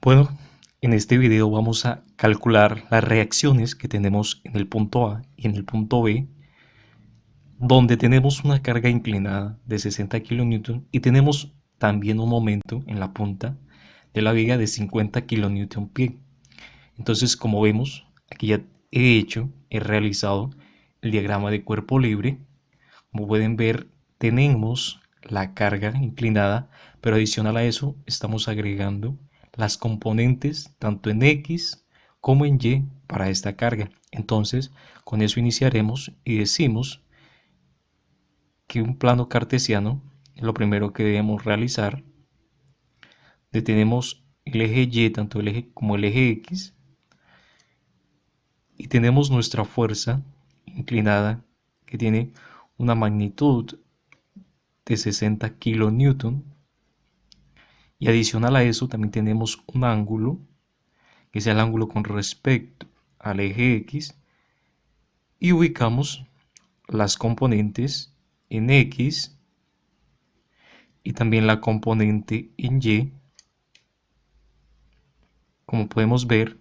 Bueno, en este video vamos a calcular las reacciones que tenemos en el punto A y en el punto B, donde tenemos una carga inclinada de 60 kN y tenemos también un momento en la punta de la viga de 50 kN/pie. Entonces, como vemos, aquí ya he realizado el diagrama de cuerpo libre. Como pueden ver, tenemos la carga inclinada, pero adicional a eso estamos agregando las componentes tanto en X como en Y para esta carga. Entonces, con eso iniciaremos y decimos que un plano cartesiano, lo primero que debemos realizar, detenemos el eje Y, tanto el eje como el eje X, y tenemos nuestra fuerza inclinada que tiene una magnitud de 60 kN. Y adicional a eso también tenemos un ángulo, que es el ángulo con respecto al eje X, y ubicamos las componentes en X y también la componente en Y. Como podemos ver,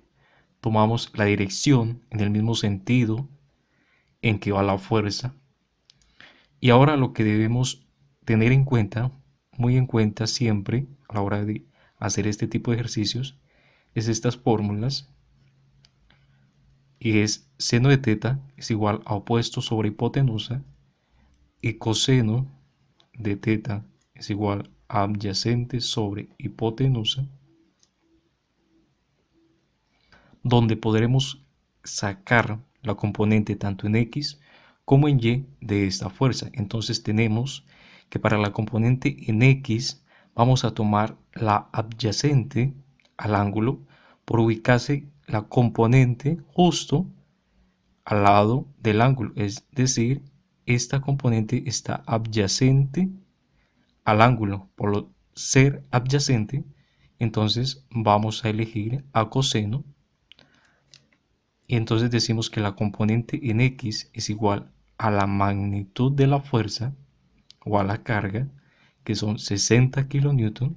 tomamos la dirección en el mismo sentido en que va la fuerza. Y ahora lo que debemos tener en cuenta, muy en cuenta siempre a la hora de hacer este tipo de ejercicios, es estas fórmulas, y es seno de teta es igual a opuesto sobre hipotenusa y coseno de teta es igual a adyacente sobre hipotenusa, donde podremos sacar la componente tanto en X como en Y de esta fuerza. Entonces tenemos que para la componente en X vamos a tomar la adyacente al ángulo por ubicarse la componente justo al lado del ángulo, es decir, esta componente está adyacente al ángulo. Por lo ser adyacente, entonces vamos a elegir a coseno, y entonces decimos que la componente en X es igual a la magnitud de la fuerza o a la carga, que son 60 kN,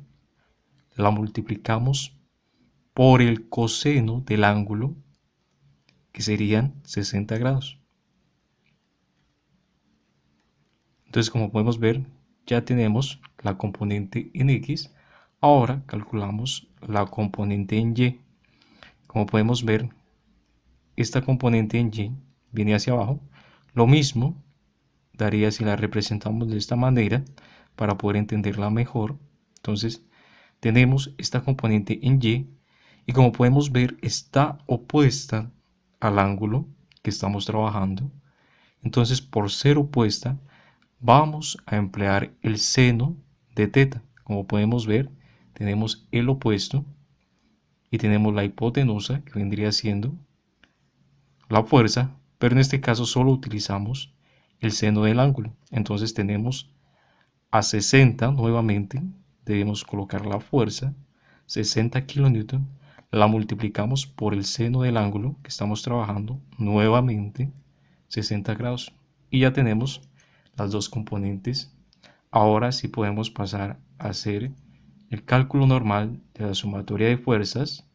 la multiplicamos por el coseno del ángulo, que serían 60 grados. Entonces, como podemos ver, ya tenemos la componente en X. Ahora calculamos la componente en Y. Como podemos ver, esta componente en Y viene hacia abajo. Lo mismo daría si la representamos de esta manera para poder entenderla mejor. Entonces, tenemos esta componente en y como podemos ver, está opuesta al ángulo que estamos trabajando. Entonces, por ser opuesta, vamos a emplear el seno de teta. Como podemos ver, tenemos el opuesto y tenemos la hipotenusa, que vendría siendo la fuerza, pero en este caso solo utilizamos el seno del ángulo. Entonces tenemos a 60 nuevamente, debemos colocar la fuerza, 60 kN, la multiplicamos por el seno del ángulo que estamos trabajando, nuevamente 60 grados, y ya tenemos las dos componentes. Ahora sí podemos pasar a hacer el cálculo normal de la sumatoria de fuerzas,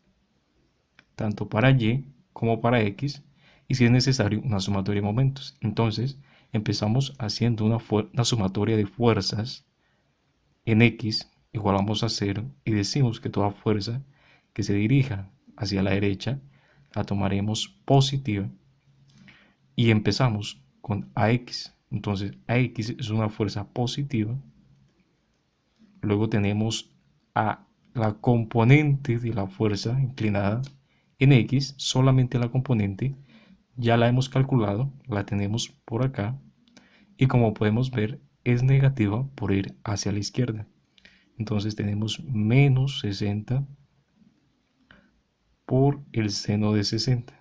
tanto para Y como para X, y si es necesario una sumatoria de momentos. Entonces empezamos haciendo una sumatoria de fuerzas en X, igualamos a 0 y decimos que toda fuerza que se dirija hacia la derecha la tomaremos positiva, y empezamos con AX. Entonces AX es una fuerza positiva. Luego tenemos a la componente de la fuerza inclinada en X, solamente la componente, ya la hemos calculado, la tenemos por acá, y como podemos ver es negativa por ir hacia la izquierda. Entonces tenemos menos 60 por el seno de 60.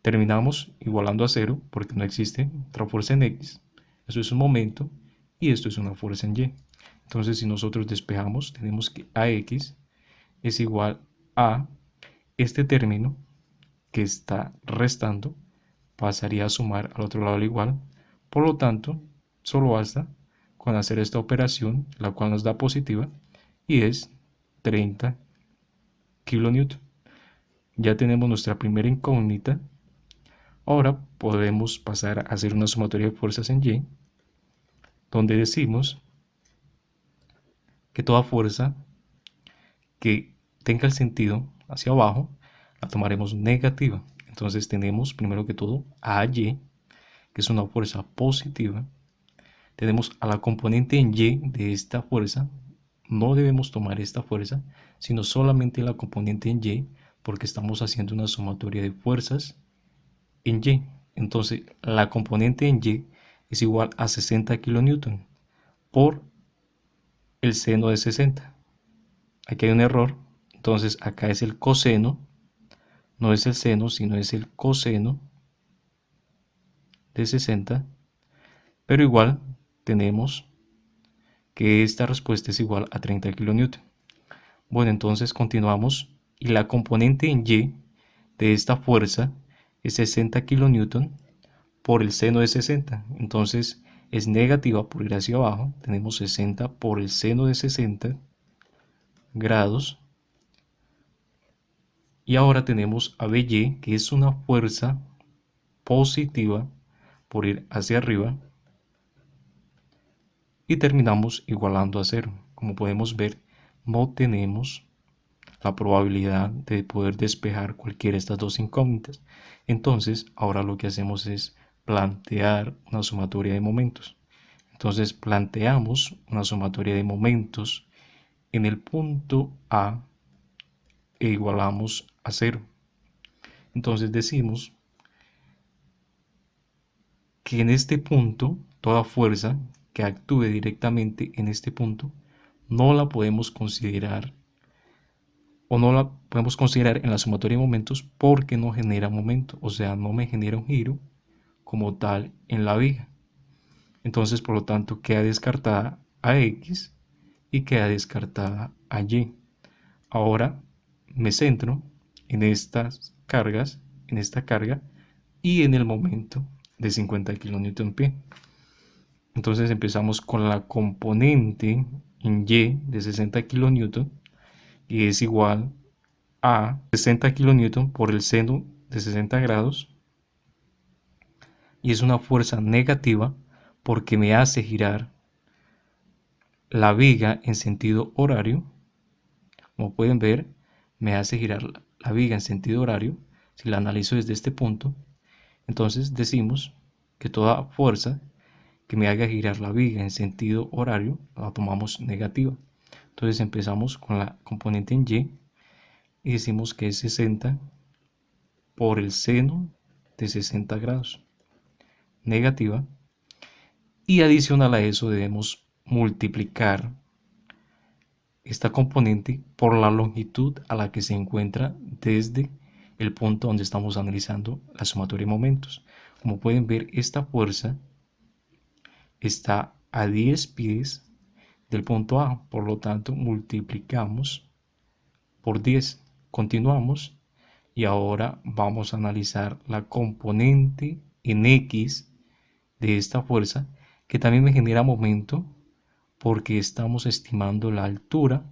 Terminamos igualando a 0 porque no existe otra fuerza en X. Eso es un momento y esto es una fuerza en Y. Entonces si nosotros despejamos, tenemos que AX es igual a este término que está restando, pasaría a sumar al otro lado al igual. Por lo tanto, solo basta con hacer esta operación, la cual nos da positiva, y es 30 kilonewton. Ya tenemos nuestra primera incógnita. Ahora podemos pasar a hacer una sumatoria de fuerzas en Y, donde decimos que toda fuerza que tenga el sentido hacia abajo la tomaremos negativa. Entonces tenemos primero que todo a Y, que es una fuerza positiva. Tenemos a la componente en Y de esta fuerza. No debemos tomar esta fuerza, sino solamente la componente en Y, porque estamos haciendo una sumatoria de fuerzas en Y. Entonces la componente en Y es igual a 60 kilonewton por el seno de 60. Aquí hay un error. Entonces acá es el coseno, no es el seno, sino es el coseno de 60. Pero igual tenemos que esta respuesta es igual a 30 kilonewton. Bueno, entonces continuamos y la componente en Y de esta fuerza es 60 kilonewton por el seno de 60. Entonces es negativa por ir hacia abajo. Tenemos 60 por el seno de 60 grados. Y ahora tenemos a BY, que es una fuerza positiva por ir hacia arriba. Y terminamos igualando a cero. Como podemos ver, no tenemos la probabilidad de poder despejar cualquiera de estas dos incógnitas. Entonces, ahora lo que hacemos es plantear una sumatoria de momentos. Entonces, planteamos una sumatoria de momentos en el punto A e igualamos a cero. Entonces decimos que en este punto, toda fuerza que actúe directamente en este punto, no la podemos considerar o no la podemos considerar en la sumatoria de momentos porque no genera momento, o sea, no me genera un giro como tal en la viga. Entonces, por lo tanto, queda descartada a X y queda descartada a Y. Ahora me centro en estas cargas, en esta carga y en el momento de 50 kNp. Entonces empezamos con la componente en Y de 60 kN y es igual a 60 kN por el seno de 60 grados y es una fuerza negativa porque me hace girar la viga en sentido horario. Como pueden ver, me hace girar la viga en sentido horario. Si la analizo desde este punto, entonces decimos que toda fuerza que me haga girar la viga en sentido horario la tomamos negativa. Entonces empezamos con la componente en Y y decimos que es 60 por el seno de 60 grados negativa, y adicional a eso debemos multiplicar esta componente por la longitud a la que se encuentra desde el punto donde estamos analizando la sumatoria de momentos. Como pueden ver, esta fuerza está a 10 pies del punto A, por lo tanto multiplicamos por 10. Continuamos y ahora vamos a analizar la componente en X de esta fuerza, que también me genera momento porque estamos estimando la altura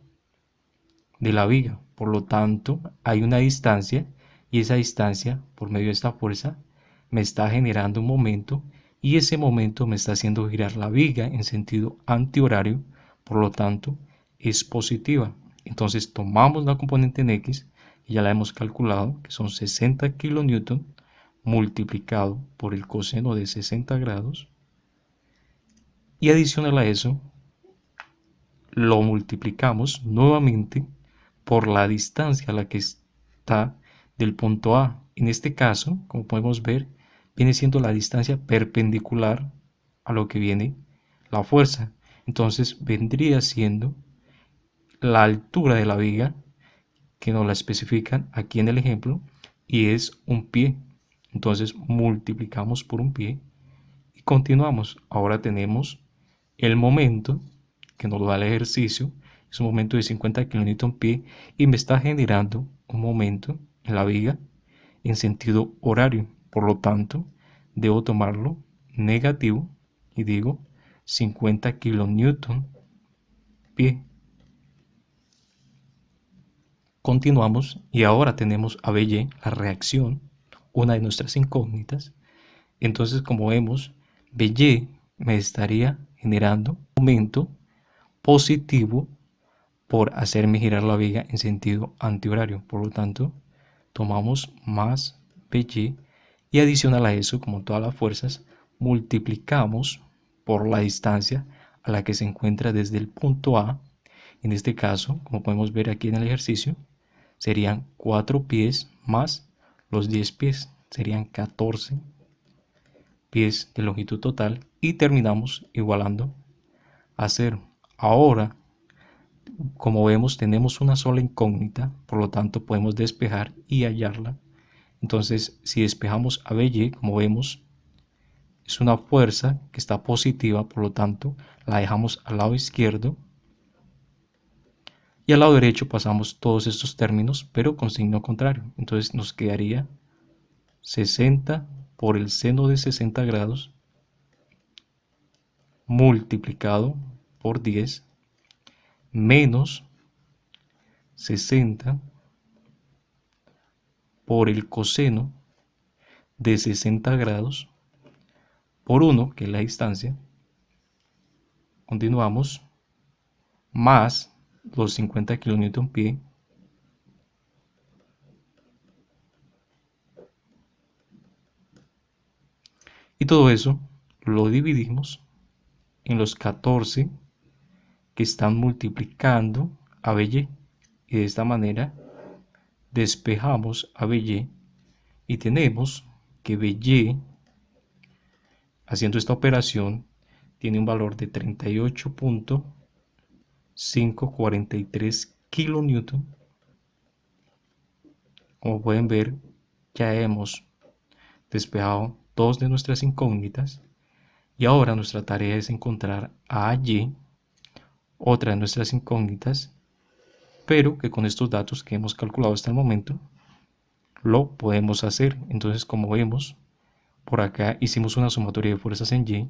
de la viga. Por lo tanto, hay una distancia y esa distancia, por medio de esta fuerza, me está generando un momento y ese momento me está haciendo girar la viga en sentido antihorario. Por lo tanto, es positiva. Entonces tomamos la componente en X y ya la hemos calculado, que son 60 kN multiplicado por el coseno de 60 grados, y adicional a eso lo multiplicamos nuevamente por la distancia a la que está del punto A. En este caso, como podemos ver, viene siendo la distancia perpendicular a lo que viene la fuerza. Entonces vendría siendo la altura de la viga, que nos la especifican aquí en el ejemplo, y es un pie. Entonces multiplicamos por un pie y continuamos. Ahora tenemos el momento que nos da el ejercicio, es un momento de 50 kN/pie y me está generando un momento en la viga en sentido horario. Por lo tanto, debo tomarlo negativo y digo 50 kN/pie. Continuamos y ahora tenemos a BY, la reacción, una de nuestras incógnitas. Entonces, como vemos, BY me estaría generando un momento positivo por hacerme girar la viga en sentido antihorario. Por lo tanto, tomamos más BY y adicional a eso, como todas las fuerzas, multiplicamos por la distancia a la que se encuentra desde el punto A. En este caso, como podemos ver aquí en el ejercicio, serían 4 pies más los 10 pies, serían 14 pies de longitud total y terminamos igualando a 0. Ahora, como vemos, tenemos una sola incógnita, por lo tanto podemos despejar y hallarla. Entonces, si despejamos a BY, como vemos, es una fuerza que está positiva, por lo tanto la dejamos al lado izquierdo y al lado derecho pasamos todos estos términos, pero con signo contrario. Entonces nos quedaría 60 por el seno de 60 grados multiplicado por 10 menos 60 por el coseno de 60 grados por 1, que es la distancia. Continuamos, más los 50 kNp y todo eso lo dividimos en los 14 que están multiplicando a BY y de esta manera despejamos a BY y tenemos que BY, haciendo esta operación, tiene un valor de 38.543 kN. Como pueden ver, ya hemos despejado dos de nuestras incógnitas y ahora nuestra tarea es encontrar a Y, otra de nuestras incógnitas, pero que con estos datos que hemos calculado hasta el momento lo podemos hacer. Entonces, como vemos, por acá hicimos una sumatoria de fuerzas en Y,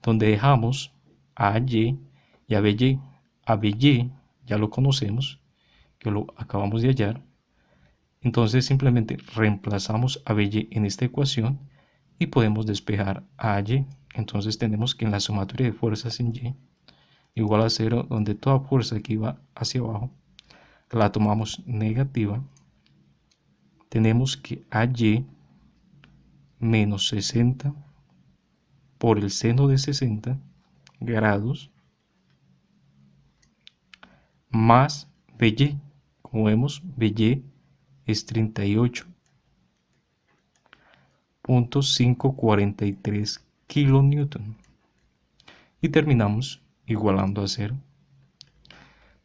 donde dejamos a Y y a BY. A BY ya lo conocemos, que lo acabamos de hallar. Entonces simplemente reemplazamos a BY en esta ecuación y podemos despejar a Y. Entonces tenemos que en la sumatoria de fuerzas en Y igual a 0, donde toda fuerza que iba hacia abajo la tomamos negativa, tenemos que AY menos 60 por el seno de 60 grados más BY. Como vemos, BY es 38.543 kilonewton. Y terminamos igualando a 0.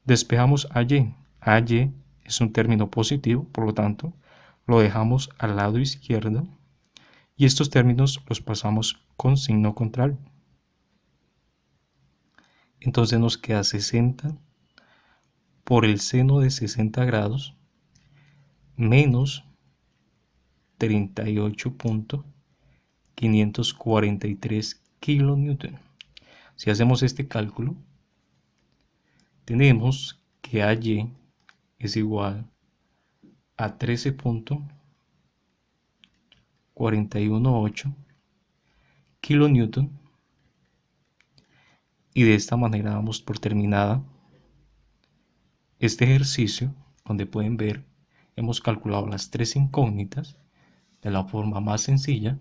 Despejamos a Y. A Y es un término positivo, por lo tanto, lo dejamos al lado izquierdo y estos términos los pasamos con signo contrario. Entonces nos queda 60 por el seno de 60 grados menos 38.543 kilonewton. Si hacemos este cálculo, tenemos que AY es igual a 13.418 kilonewton y de esta manera damos por terminada este ejercicio, donde pueden ver hemos calculado las tres incógnitas de la forma más sencilla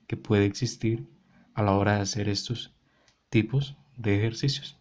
que puede existir a la hora de hacer estos tipos de ejercicios.